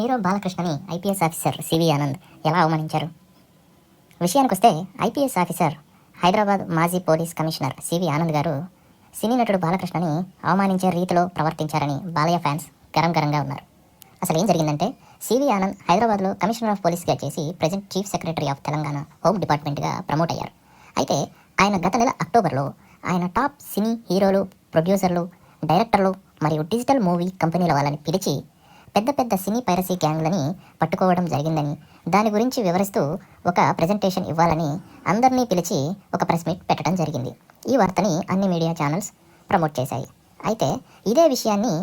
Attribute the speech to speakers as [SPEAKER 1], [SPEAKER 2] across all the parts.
[SPEAKER 1] Hero బాలకృష్ణని IPS officer CV Anand ఎలా అవమానించారు? విషయానికొస్తే ఐపీఎస్ ఆఫీసర్ హైదరాబాద్ మాజీ పోలీస్ కమిషనర్ సివి ఆనంద్ గారు సినీ నటుడు బాలకృష్ణని అవమానించే రీతిలో ప్రవర్తించారని బాలయ్య ఫ్యాన్స్ గరంగా ఉన్నారు. అసలు ఏం జరిగిందంటే, సివి ఆనంద్ హైదరాబాద్లో కమిషనర్ ఆఫ్ పోలీస్గా చేసి present chief secretary of Telangana home డిపార్ట్మెంట్గా ప్రమోట్ అయ్యారు. అయితే ఆయన గత నెల అక్టోబర్లో ఆయన టాప్ సినీ హీరోలు, ప్రొడ్యూసర్లు, డైరెక్టర్లు మరియు డిజిటల్ మూవీ కంపెనీల వాళ్ళని పిలిచి పెద్ద సినీ పైరసీ గ్యాంగ్లని పట్టుకోవడం జరిగిందని, దాని గురించి వివరిస్తూ ఒక ప్రెజెంటేషన్ ఇవ్వాలని అందరినీ పిలిచి ఒక ప్రెస్ మీట్ పెట్టడం జరిగింది. ఈ వార్తని అన్ని మీడియా ఛానల్స్ ప్రమోట్ చేశాయి. అయితే ఇదే విషయాన్ని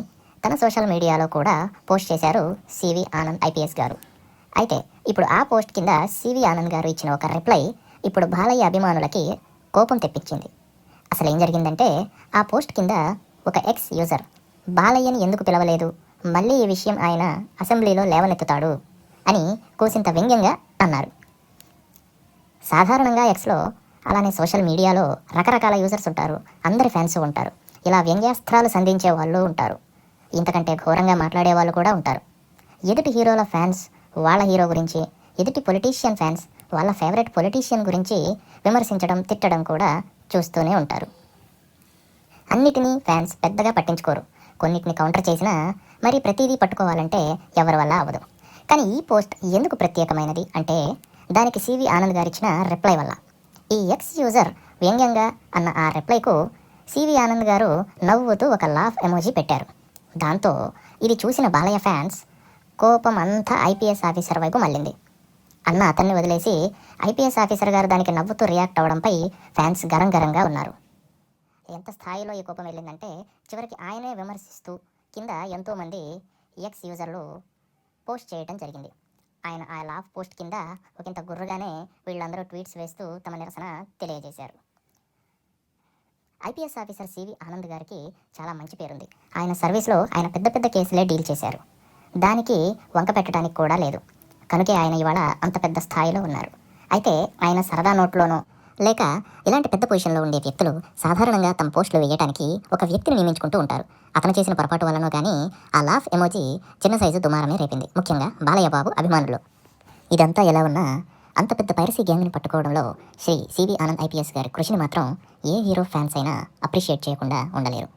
[SPEAKER 1] తన సోషల్ మీడియాలో కూడా పోస్ట్ చేశారు సివి ఆనంద్ ఐపీఎస్ గారు. అయితే ఇప్పుడు ఆ పోస్ట్ కింద సివి ఆనంద్ గారు ఇచ్చిన ఒక రిప్లై ఇప్పుడు బాలయ్య అభిమానులకి కోపం తెప్పించింది. అసలు ఏం జరిగిందంటే, ఆ పోస్ట్ కింద ఒక ఎక్స్ యూజర్ బాలయ్యని ఎందుకు పిలవలేదు, మళ్ళీ ఈ విషయం ఆయన అసెంబ్లీలో లేవనెత్తుతాడు అని కూసింత వ్యంగ్యంగా అన్నారు. సాధారణంగా ఎక్స్లో, అలానే సోషల్ మీడియాలో రకరకాల యూజర్స్ ఉంటారు, అందరి ఫ్యాన్స్ ఉంటారు, ఇలా వ్యంగ్యాస్త్రాలు సంధించే వాళ్ళు ఉంటారు, ఇంతకంటే ఘోరంగా మాట్లాడే వాళ్ళు కూడా ఉంటారు. ఎదుటి హీరోల ఫ్యాన్స్ వాళ్ళ హీరో గురించి, ఎదుటి పొలిటీషియన్ ఫ్యాన్స్ వాళ్ళ ఫేవరెట్ పొలిటీషియన్ గురించి విమర్శించడం, తిట్టడం కూడా చూస్తూనే ఉంటారు. అన్నిటినీ ఫ్యాన్స్ పెద్దగా పట్టించుకోరు, కొన్నిటిని కౌంటర్ చేసినా మరి ప్రతిదీ పట్టుకోవాలంటే ఎవరి వల్ల అవ్వదు. కానీ ఈ పోస్ట్ ఎందుకు ప్రత్యేకమైనది అంటే, దానికి సివి ఆనంద్ గారు ఇచ్చిన రిప్లై వల్ల. ఈ ఎక్స్ యూజర్ వ్యంగ్యంగా అన్న ఆ రిప్లైకు సివి ఆనంద్ గారు నవ్వుతూ ఒక లాఫ్ ఎమోజీ పెట్టారు. దాంతో ఇది చూసిన బాలయ్య ఫ్యాన్స్ కోపం అంతా ఐపీఎస్ ఆఫీసర్ వైపు మళ్ళింది. అన్న అతన్ని వదిలేసి ఐపీఎస్ ఆఫీసర్ గారు దానికి నవ్వుతూ రియాక్ట్ అవ్వడంపై ఫ్యాన్స్ గరంగా ఉన్నారు. ఎంత స్థాయిలో ఈ కోపం వెళ్ళిందంటే, చివరికి ఆయనే విమర్శిస్తూ కింద ఎంతోమంది ఎక్స్ యూజర్లు పోస్ట్ చేయడం జరిగింది. ఆయన ఆ లాఫ్ పోస్ట్ కింద ఒకంత గుర్రగానే వీళ్ళందరూ ట్వీట్స్ వేస్తూ తమ నిరసన తెలియజేశారు. ఐపీఎస్ ఆఫీసర్ సివి ఆనంద్ గారికి చాలా మంచి పేరుంది. ఆయన సర్వీస్లో ఆయన పెద్ద కేసులే డీల్ చేశారు. దానికి వంక పెట్టడానికి కూడా లేదు. కనుకే ఆయన ఇవాళ అంత పెద్ద స్థాయిలో ఉన్నారు. అయితే ఆయన సరదా నోట్లోనో లేక ఇలాంటి పెద్ద పొజిషన్లో ఉండే వ్యక్తులు సాధారణంగా తమ పోస్టులు వేయడానికి ఒక వ్యక్తిని నియమించుకుంటూ ఉంటారు. అతను చేసిన పొరపాటు వల్లనో కానీ ఆ లాఫ్ ఎమోజీ చిన్న సైజు దుమారమే రేపింది, ముఖ్యంగా బాలయ్య బాబు అభిమానులు. ఇదంతా ఎలా ఉన్నా అంత పెద్ద పైరసీ గ్యాంగ్ని పట్టుకోవడంలో శ్రీ సివి ఆనంద్ ఐపీఎస్ గారి కృషిని మాత్రం ఏ హీరో ఫ్యాన్స్ అయినా అప్రిషియేట్ చేయకుండా ఉండలేరు.